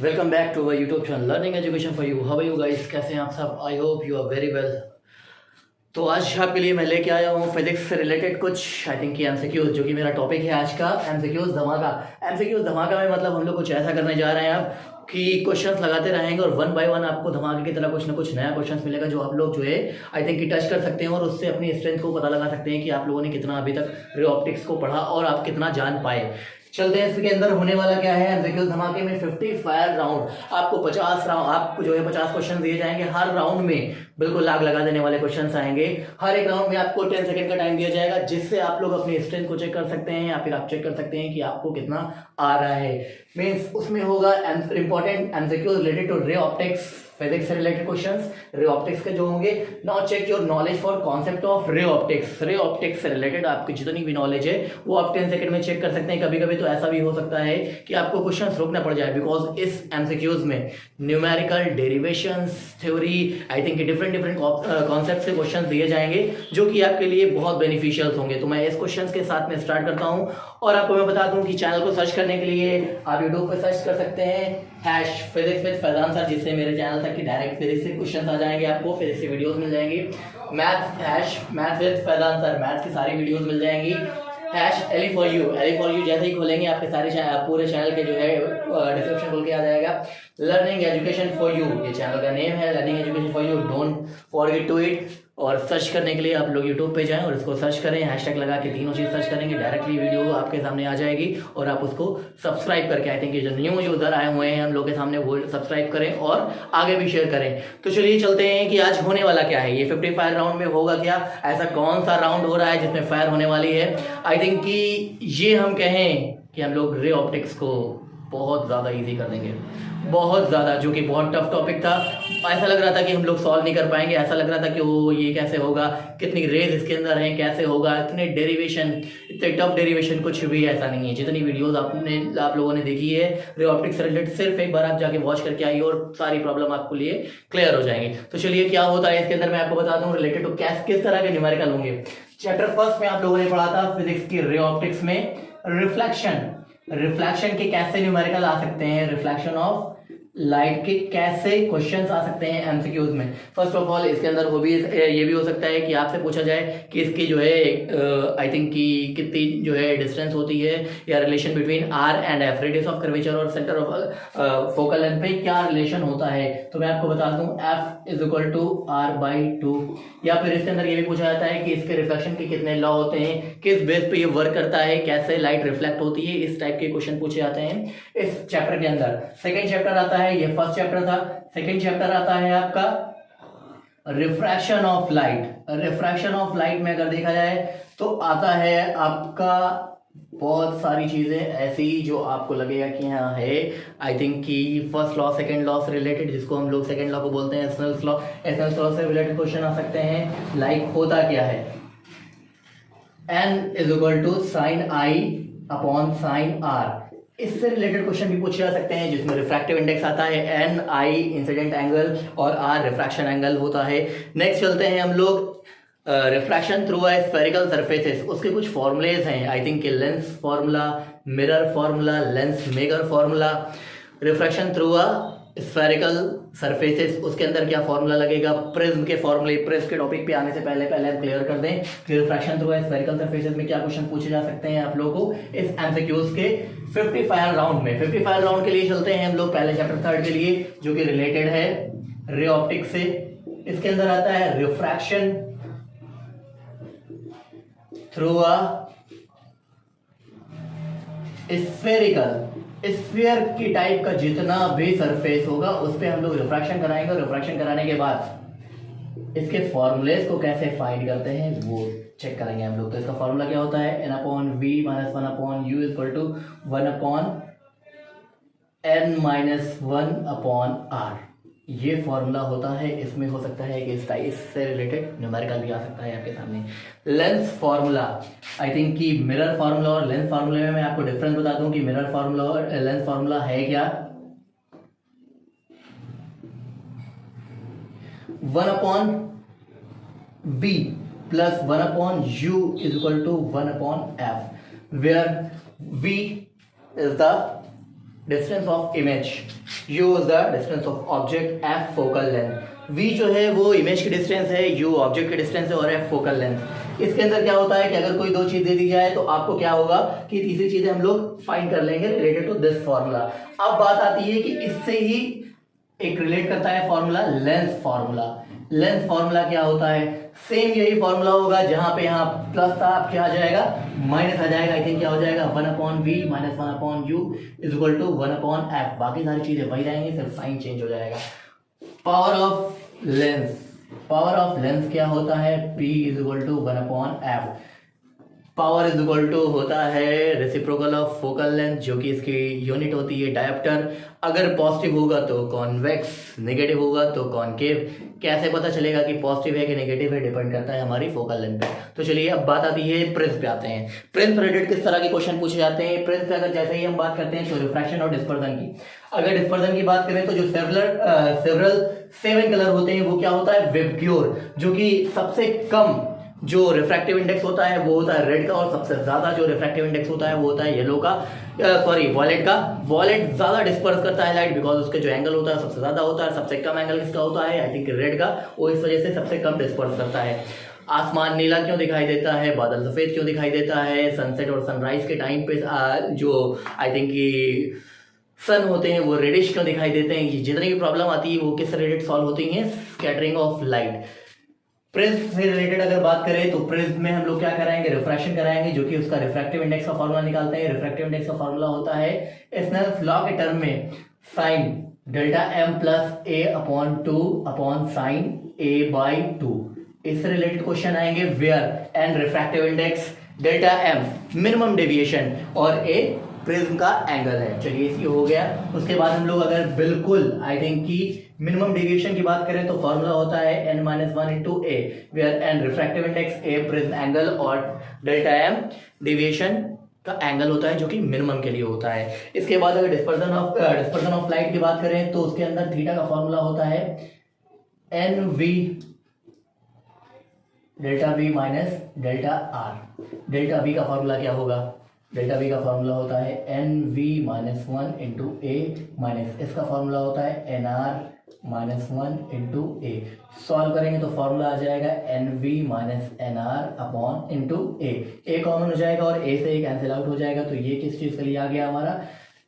Welcome back to our YouTube channel learning education for you. How are you guys, कैसे हैं आप सब? I hope you are very well. तो आज आपके लिए मैं लेके आया हूँ फिजिक्स से रिलेटेड कुछ आई थिंक कि एमसीक्यूज, जो कि मेरा टॉपिक है आज का। एमसीक्यूज धमाका। एमसीक्यूज धमाका में मतलब हम लोग कुछ ऐसा करने जा रहे हैं अब कि क्वेश्चंस लगाते रहेंगे और वन बाय वन आपको धमाके की तरह कुछ ना कुछ नया क्वेश्चंस मिलेगा जो आप लोग जो है आई थिंक कि टच कर सकते हैं और उससे अपनी स्ट्रेंथ को पता लगा सकते हैं कि आप लोगों ने कितना अभी तक रे ऑप्टिक्स को पढ़ा और आप कितना जान पाए। चलते हैं इसके अंदर होने वाला क्या है। एमसीक्यू धमाके में 55 राउंड, आपको 50 राउंड, आपको जो है 50 क्वेश्चन दिए जाएंगे। हर राउंड में बिल्कुल लाग लगा देने वाले क्वेश्चंस आएंगे। हर एक राउंड में आपको 10 सेकंड का टाइम दिया जाएगा जिससे आप लोग अपनी स्ट्रेंथ को चेक कर सकते हैं या फिर आप चेक कर सकते हैं कि आपको कितना आ रहा है। मीन्स उसमें होगा important MCQ related to ray optics, physics से रिलेटेड क्वेश्चंस रे ऑप्टिक्स के जो होंगे। Now check your knowledge for concept of ray optics. Ray optics से रिलेटेड आपकी जितनी भी नॉलेज है वो आप 10 सेकंड में चेक कर सकते हैं। कभी कभी तो ऐसा भी हो सकता है कि आपको क्वेश्चंस रोकना पड़ जाए, बिकॉज इस एमसीक्यूज में numerical derivations, theory, I think different different concept से क्वेश्चन दिए जाएंगे जो कि आपके लिए बहुत बेनिफिशियल होंगे। तो मैं इस क्वेश्चन के साथ में स्टार्ट करता हूं और आपको मैं बता दूं कि चैनल को सर्च करने के लिए आप यूट्यूब पर सर्च कर सकते हैं #फिजिक्स विद फैजान सर, जिससे मेरे चैनल तक की डायरेक्ट फिजिक्स से क्वेश्चन आ जाएंगे, आपको फिजिक्स की वीडियोस मिल जाएंगी। Maths with Faizan sir, maths की सारी वीडियोस मिल जाएंगी। #एली फॉर यू जैसे ही खोलेंगे आपके सारे पूरे चैनल के जो है डिस्क्रिप्शन खोल के आ जाएगा। लर्निंग एजुकेशन फॉर यू, ये चैनल का नेम है, learning education for you. Don't forget to it. और सर्च करने के लिए आप लोग यूट्यूब पे जाएं और इसको सर्च करें, हैशटैग लगा के तीनों चीज सर्च करेंगे, डायरेक्टली वीडियो आपके सामने आ जाएगी और आप उसको सब्सक्राइब करके आई थिंक जो न्यू यूजर आए हुए हैं हम लोग के सामने वो सब्सक्राइब करें और आगे भी शेयर करें। तो चलिए चलते हैं कि आज होने वाला क्या है। ये 55 राउंड में होगा क्या, ऐसा कौन सा राउंड हो रहा है जिसमें फायर होने वाली है। आई थिंक कि ये हम कहें कि हम लोग रे ऑप्टिक्स को बहुत ज़्यादा इजी कर देंगे, बहुत ज़्यादा, जो कि बहुत टफ टॉपिक था। ऐसा लग रहा था कि हम लोग सॉल्व नहीं कर पाएंगे, ऐसा लग रहा था कि वो ये कैसे होगा, कितनी रेज इसके अंदर हैं, कैसे होगा, इतने डेरिवेशन, इतने टफ डेरिवेशन, कुछ भी ऐसा नहीं है। जितनी वीडियोस आप लोगों ने देखी है रे ऑप्टिक्स से रिलेटेड, सिर्फ एक बार आप जाके वॉच करके आइए और सारी प्रॉब्लम आपको लिए क्लियर हो जाएंगे। तो चलिए क्या होता है इसके अंदर मैं आपको बता दूँ रिलेटेड टू किस तरह के न्यूमेरिकल होंगे। चैप्टर फर्स्ट में आप लोगों ने पढ़ा था फिजिक्स की रे ऑप्टिक्स में रिफ्लेक्शन के कैसे न्यूमेरिकल आ सकते हैं, रिफ्लेक्शन ऑफ लाइट के कैसे क्वेश्चंस आ सकते हैं एमसीक्यूज में। फर्स्ट ऑफ ऑल इसके अंदर ये भी हो सकता है कि आपसे पूछा जाए कि इसकी जो है आई थिंक कि कितनी जो है डिस्टेंस होती है या relation between R and F, radius of curvature और सेंटर ऑफ फोकल लेंथ पे क्या रिलेशन होता है। तो मैं आपको बता दूं F = R/2। या फिर इसके अंदर ये भी पूछा जाता है कि इसके रिफ्लेक्शन के कितने लॉ होते हैं, किस बेस पे ये वर्क करता है, कैसे लाइट रिफ्लेक्ट होती है। इस टाइप के क्वेश्चन पूछे जाते हैं इस चैप्टर के अंदर। सेकेंड चैप्टर आता है, ये फर्स्ट चैप्टर था, सेकेंड चैप्टर आता है आपका refraction of light. Refraction of light में अगर देखा जाए तो आता है आपका बहुत सारी चीजें ऐसी जो आपको लगेगा कि हाँ है। आई थिंक कि फर्स्ट लॉ सेकंड लॉ से रिलेटेड, जिसको हम लोग सेकंड लॉ को बोलते हैं स्नेल्स लॉ से रिलेटेड क्वेश्चन आ सकते हैं। लाइक होता क्या है, N = sin I/sin R, इससे रिलेटेड क्वेश्चन भी पूछे जा सकते हैं, जिसमें रिफ्रैक्टिव इंडेक्स आता है, N इंसिडेंट एंगल और R रिफ्रैक्शन एंगल होता है। नेक्स्ट चलते हैं हम लोग रिफ्रैक्शन थ्रू स्फेरिकल सरफेसेस, उसके कुछ फॉर्मूलेज हैं। I think lens formula, mirror formula, lens megger formula. Refraction through spherical surfaces, उसके अंदर क्या फॉर्मूला लगेगा, प्रिज्म के फॉर्मूले। प्रिज्म के टॉपिक पे आने से पहले हम क्लियर कर दें कि रिफ्रैक्शन थ्रू स्फेरिकल सरफेसेस में क्या क्वेश्चन पूछे जा सकते हैं आप लोगों को इस एमसीक्यूज के 55 राउंड में। 55 राउंड के लिए चलते हैं हम लोग पहले चैप्टर थर्ड के लिए, जो कि रिलेटेड है रे ऑप्टिक्स से। इसके अंदर आता है रिफ्रैक्शन थ्रू स्फेरिकल, स्फीयर की टाइप का जितना भी सरफेस होगा उस पे हम लोग रिफ्रैक्शन कराएंगे। रिफ्रैक्शन कराने के बाद इसके फॉर्मूलेस को कैसे फाइंड करते हैं वो चेक करेंगे हम लोग। तो इसका फॉर्मूला क्या होता है, N/V - 1/U = 1/N-1/R, ये फॉर्मूला होता है। इसमें हो सकता है कि इससे रिलेटेड न्यूमेरिकल भी आ सकता है आपके सामने। लेंस फार्मूला, आई थिंक कि मिरर फार्मूला और लेंस फार्मूले में मैं आपको डिफरेंस बता दूं कि मिरर फार्मूला और लेंस फार्मूला है क्या। 1/V + 1/U = 1/F, where V is the distance of image, u is the distance of object, f focal length. v जो है वो इमेज की डिस्टेंस है, u ऑब्जेक्ट की डिस्टेंस है और f फोकल लेंथ। इसके अंदर क्या होता है कि अगर कोई दो चीज दे दी जाए तो आपको क्या होगा कि तीसरी चीजें हम लोग फाइंड कर लेंगे रिलेटेड टू दिस फॉर्मूला। अब बात आती है कि इससे ही एक रिलेट करता है formula, length formula. Length formula क्या होता है, सेम यही फॉर्मूला होगा, जहां पे यहाँ प्लस था अब क्या आ जाएगा, माइनस आ जाएगा। आई थिंक क्या हो जाएगा, 1/v minus 1/u is equal to 1/f। बाकी सारी चीजें वही रहेंगी, सिर्फ साइन चेंज हो जाएगा। Power of length, power of length क्या होता है, p is equal to 1/f। Power is equal to होता है रेसिप्रोकल ऑफ फोकल लेंथ, जो कि इसकी यूनिट होती है डायप्टर। अगर पॉजिटिव होगा तो कॉन्वेक्स, नेगेटिव होगा तो कॉनकेव। कैसे पता चलेगा कि पॉजिटिव है कि नेगेटिव है, डिपेंड करता है हमारी फोकल लेंथ पे। तो चलिए अब बात आती है प्रिज्म पे आते हैं। प्रिज्म रिलेटेड किस तरह के क्वेश्चन पूछे जाते हैं। प्रिज्म पे अगर जैसे ही हम बात करते हैं तो रिफ्रैक्शन और डिस्पर्जन की, अगर डिस्पर्जन की बात करें तो जो सेवरल 7 कलर होते हैं वो क्या होता है, विबग्योर। जो कि सबसे कम जो रिफ्रैक्टिव इंडेक्स होता है वो होता है रेड का, और सबसे ज्यादा जो रिफ्रैक्टिव इंडेक्स होता है वो होता है येलो का, सॉरी वॉलेट का। वॉलेट ज्यादा डिस्पर्स करता है लाइट, बिकॉज उसके जो एंगल होता है सबसे ज्यादा होता है। सबसे कम एंगल किसका होता है, आई थिंक रेड का, वो इस वजह से सबसे कम डिस्पर्स करता है। आसमान नीला क्यों दिखाई देता है, बादल सफेद क्यों दिखाई देता है, सनसेट और सनराइज के टाइम पे जो आई थिंक कि सन होते हैं वो रेडिश क्यों दिखाई देते हैं। ये जितनी भी प्रॉब्लम आती है वो किस रिलेटेड सॉल्व होती है, स्कैटरिंग ऑफ लाइट। प्रिज्म से रिलेटेड अगर बात करें तो प्रिज्म में हम लोग क्या कराएंगे, रिफ्रैक्शन कराएंगे, जो कि उसका रिफ्रैक्टिव इंडेक्स का फॉर्मूला निकालते हैं। रिफ्रैक्टिव इंडेक्स का फॉर्मूला होता है स्नेल्स लॉ के टर्म में sine delta M plus A upon 2 upon sine A by 2। इससे रिलेटेड क्वेश्चन आएंगे where and refractive index, delta M minimum deviation और ए प्रिज्म का एंगल है। चलिए इसकी हो गया। उसके बाद हम लोग अगर बिल्कुल आई थिंक कि मिनिमम डेविएशन की बात करें तो फॉर्मूला होता है n-1 into A, where N refractive index, A prism angle और डेल्टा एम डेविएशन का एंगल होता है, जो कि मिनिमम के लिए होता है। इसके बाद अगर डिस्पर्जन ऑफ लाइट की बात करें तो उसके अंदर थीटा का फॉर्मूला होता है nv delta V minus delta R. Delta V का फॉर्मूला क्या होगा, डेल्टा वी का फॉर्मूला होता है N V minus 1 into A minus इसका फॉर्मूला होता है N R minus 1 into A. Solve करेंगे तो फॉर्मूला आ जाएगा N V minus N R upon into A common हो जाएगा और ए से कैंसिल आउट हो जाएगा। तो ये किस चीज के लिए आ गया हमारा,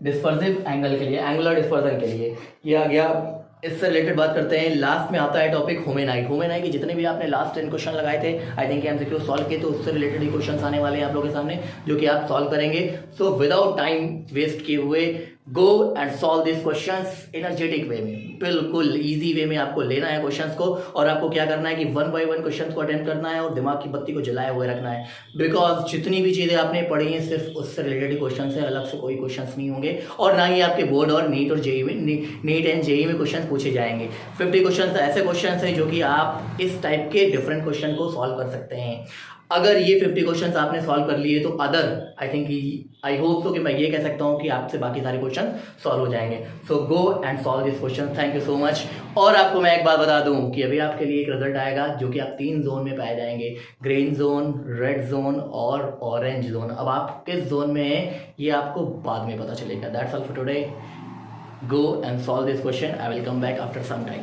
डिस्पर्सिव एंगल के लिए, एंगुलर डिस्पर्जन के लिए ये आ गया। इससे रिलेटेड बात करते हैं, लास्ट में आता है टॉपिक होमेनाइट। होमेनाइट के जितने भी आपने लास्ट 10 क्वेश्चन लगाए थे आई थिंक एमसीक्यू सॉल्व किए, तो उससे रिलेटेड ही क्वेश्चंस आने वाले हैं आप लोगों के सामने, जो कि आप सॉल्व करेंगे। सो विदाउट टाइम वेस्ट किए हुए go and solve this questions energetic way में, बिल्कुल इजी वे में आपको लेना है क्वेश्चंस को, और आपको क्या करना है कि 1 बाय 1 क्वेश्चंस को अटेम्प्ट करना है और दिमाग की बत्ती को जलाए हुए रखना है। बिकॉज जितनी भी चीजें आपने पढ़ी हैं सिर्फ उससे रिलेटेड क्वेश्चन है, अलग से कोई क्वेश्चन नहीं होंगे, और ना ही आपके बोर्ड और जेई में नीट एंड जेई में क्वेश्चन पूछे जाएंगे। 50 क्वेश्चन ऐसे क्वेश्चन हैं जो कि आप इस टाइप के डिफरेंट क्वेश्चन को सॉल्व कर सकते हैं। अगर ये 50 क्वेश्चंस आपने सॉल्व कर लिए तो other I think I hope so कि मैं ये कह सकता हूँ कि आपसे बाकी सारे क्वेश्चन सॉल्व हो जाएंगे। So go and solve this question. Thank you so much. और आपको मैं एक बात बता दूं कि अभी आपके लिए एक रिजल्ट आएगा जो कि आप 3 जोन में पाए जाएंगे, ग्रीन जोन, रेड जोन और ऑरेंज जोन। अब आप किस जोन में हैं ये आपको बाद में पता चलेगा। That's all for today. Go and solve this question. I will come back after some time.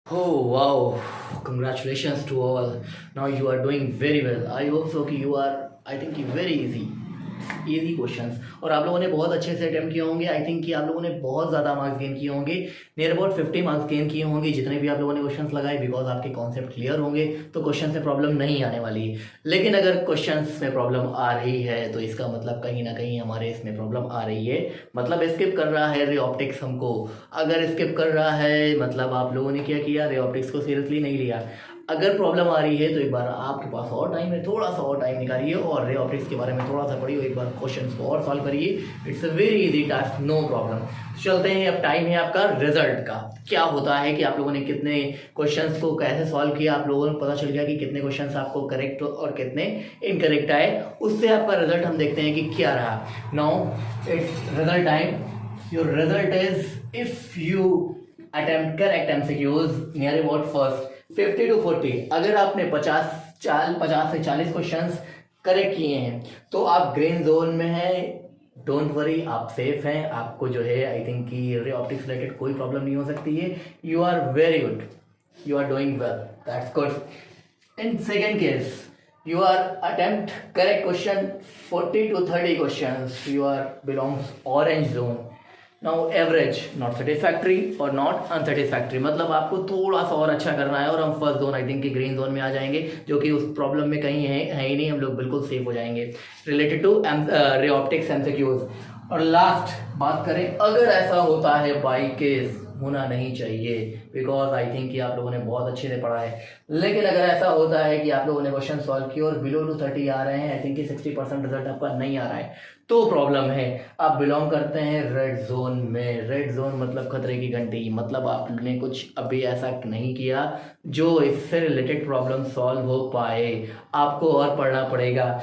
Oh wow, congratulations to all. Now you are doing very well. I hope so कि you are, I think very easy questions, और आप लोगों ने बहुत अच्छे से attempt किए होंगे। आई थिंक कि आप लोगों ने बहुत ज़्यादा मार्क्स गेन किए होंगे, नियर अबाउट 50 मार्क्स गेन किए होंगे जितने भी आप लोगों ने क्वेश्चंस लगाए, बिकॉज आपके कॉन्सेप्ट क्लियर होंगे तो क्वेश्चन में प्रॉब्लम नहीं आने वाली है। लेकिन अगर क्वेश्चंस में प्रॉब्लम आ रही है तो इसका मतलब कहीं ना कहीं हमारे इसमें प्रॉब्लम आ रही है, मतलब स्किप कर रहा है रे ऑप्टिक्स हमको। अगर स्किप कर रहा है मतलब आप लोगों ने क्या किया, रे ऑप्टिक्स को सीरियसली नहीं लिया। अगर प्रॉब्लम आ रही है तो एक बार आपके पास और टाइम है, थोड़ा सा और टाइम निकालिए और रे ऑप्टिक्स के बारे में थोड़ा सा पढ़िए, एक बार क्वेश्चंस को और सॉल्व करिए। It's a very easy task, no problem. चलते हैं, अब टाइम है आपका रिजल्ट का। क्या होता है कि आप लोगों ने कितने क्वेश्चंस को कैसे सॉल्व किया, आप लोगों को पता चल गया कि कितने क्वेश्चंस आपको करेक्ट और कितने इनकरेक्ट आए, उससे आपका रिजल्ट हम देखते हैं कि क्या रहा। Now it's result time. Your result is if you attempt correct MCQs near about first 50 to 40, अगर आपने 50 से 40 क्वेश्चंस करेक्ट किए हैं तो आप ग्रीन जोन में हैं। डोंट वरी, आप सेफ हैं। आपको जो है आई थिंक कि रे ऑप्टिक्स रिलेटेड कोई प्रॉब्लम नहीं हो सकती है। You are very good, you are doing well, that's good. In second case you are attempt correct question 40 to 30 questions, you are belongs orange zone. Now average, not satisfactory और not unsatisfactory, मतलब आपको थोड़ा सा और अच्छा करना है और हम फर्स्ट जोन आई थिंक कि ग्रीन जोन में आ जाएंगे, जो कि उस प्रॉब्लम में कहीं है ही नहीं, हम लोग बिल्कुल सेफ हो जाएंगे related to ray optics MCQs. और लास्ट बात करें, अगर ऐसा होता है बाई केस, होना नहीं चाहिए बिकॉज आई थिंक कि आप लोगों ने बहुत अच्छे से पढ़ा है, लेकिन अगर ऐसा होता है कि आप लोगों ने क्वेश्चन सॉल्व किए और बिलो टू 30 आ रहे हैं, आई थिंक कि 60% रिजल्ट आपका नहीं आ रहा है, तो प्रॉब्लम है। आप बिलोंग करते हैं रेड जोन में। रेड जोन मतलब खतरे की घंटी, मतलब आपने कुछ अभी ऐसा नहीं किया जो इससे रिलेटेड प्रॉब्लम सॉल्व हो पाए, आपको और पढ़ना पड़ेगा।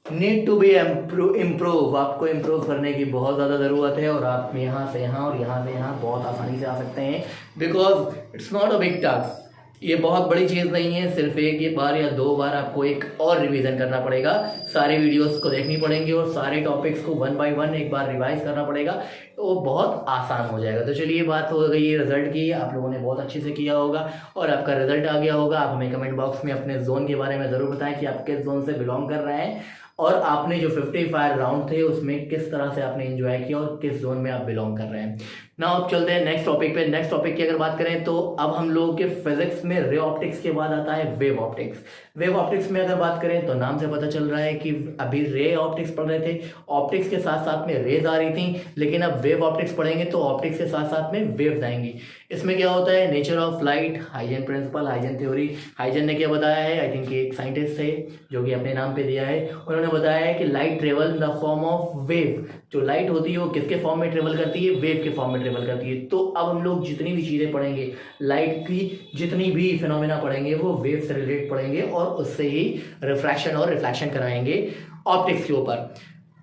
नीड टू बी इम्प्रूव, आपको इम्प्रूव करने की बहुत ज़्यादा ज़रूरत है और आप यहाँ से यहाँ और यहाँ से यहाँ बहुत आसानी से आ सकते हैं, because it's not a big task. ये बहुत बड़ी चीज़ नहीं है, सिर्फ एक बार या 2 बार आपको एक और रिवीजन करना पड़ेगा, सारे वीडियोस को देखनी पड़ेंगी और सारे टॉपिक्स को 1 by 1 एक बार रिवाइज करना पड़ेगा, तो वो बहुत आसान हो जाएगा। तो चलिए, बात हो गई रिजल्ट की, आप लोगों ने बहुत अच्छे से किया होगा और आपका रिजल्ट आ गया होगा। आप हमें कमेंट बॉक्स में अपने जोन के बारे में ज़रूर बताएं कि आप किस जोन से बिलोंग कर रहे हैं और आपने जो 55 राउंड थे उसमें किस तरह से आपने एंजॉय किया और किस जोन में आप बिलोंग कर रहे हैं। ना अब चलते हैं नेक्स्ट टॉपिक पे। नेक्स्ट टॉपिक की अगर बात करें तो अब हम लोगों के फिजिक्स में रे ऑप्टिक्स के बाद आता है वेव ऑप्टिक्स। वेव ऑप्टिक्स में अगर बात करें तो नाम से पता चल रहा है कि अभी रे ऑप्टिक्स पढ़ रहे थे, ऑप्टिक्स के साथ साथ में रेज आ रही थी, लेकिन अब वेव ऑप्टिक्स पढ़ेंगे तो ऑप्टिक्स के साथ साथ में वेव्स आएंगी। इसमें क्या होता है, nature of light, Huygens principle, Huygens theory. Huygens ने क्या बताया है, आई थिंक एक साइंटिस्ट थे जो कि अपने नाम पे दिया है, उन्होंने बताया है कि light travel in the form of wave. जो लाइट होती है वो किसके फॉर्म में ट्रेवल करती है, वेव के फॉर्म में ट्रेवल करती है। तो अब हम लोग जितनी भी चीज़ें पढ़ेंगे, लाइट की जितनी भी फिनोमेना पढ़ेंगे वो वेव से रिलेट पढ़ेंगे और उससे ही रिफ्रैक्शन और रिफ्लेक्शन कराएंगे ऑप्टिक्स के ऊपर।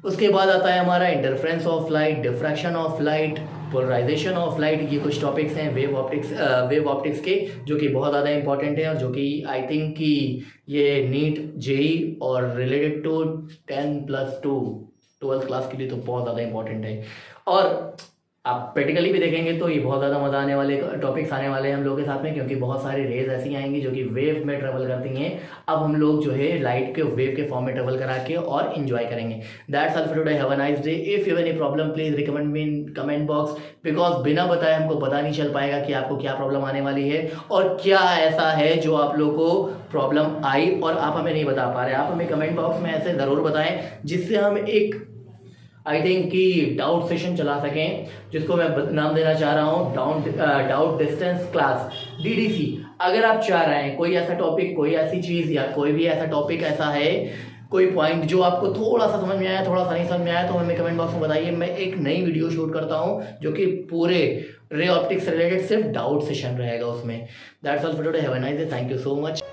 उसके बाद आता है हमारा interference of light, diffraction of light, polarisation of light. ये कुछ टॉपिक्स हैं वेव ऑप्टिक्स के, जो कि बहुत ज़्यादा इंपॉर्टेंट है और जो कि आई थिंक कि ये नीट, जेई और रिलेटेड टू 10+2 12th क्लास के लिए तो बहुत ज़्यादा इंपॉर्टेंट है। और आप प्रैक्टिकली भी देखेंगे तो ये बहुत ज़्यादा मज़ा आने वाले टॉपिक्स आने वाले हैं हम लोग के साथ में, क्योंकि बहुत सारी रेज ऐसी आएंगी जो कि वेव में ट्रेवल करती हैं। अब हम लोग जो है लाइट के वेव के फॉर्म में ट्रेवल करा के और इन्जॉय करेंगे। That's all for today, have a nice day. If you have any problem please recommend me in comment box, because बिना बताए हमको पता नहीं चल पाएगा कि आपको क्या प्रॉब्लम आने वाली है और क्या ऐसा है जो आप लोग को प्रॉब्लम आई और आप हमें नहीं बता पा रहे। आप हमें कमेंट बॉक्स में ऐसे ज़रूर बताएं जिससे हम एक आई थिंक कि डाउट सेशन चला सकें, जिसको मैं नाम देना चाह रहा हूँ डाउट डिस्टेंस क्लास, DDC। अगर आप चाह रहे हैं कोई ऐसा टॉपिक, कोई ऐसी चीज़ या कोई भी ऐसा टॉपिक ऐसा है, कोई पॉइंट जो आपको थोड़ा सा समझ में आया, थोड़ा सा नहीं समझ में आया, तो हमें कमेंट बॉक्स में बताइए। मैं एक नई वीडियो शूट करता हूँ जो कि पूरे रे ऑप्टिक्स से रिलेटेड सिर्फ डाउट सेशन रहेगा उसमें। That's all for today, have a nice day, thank you so much.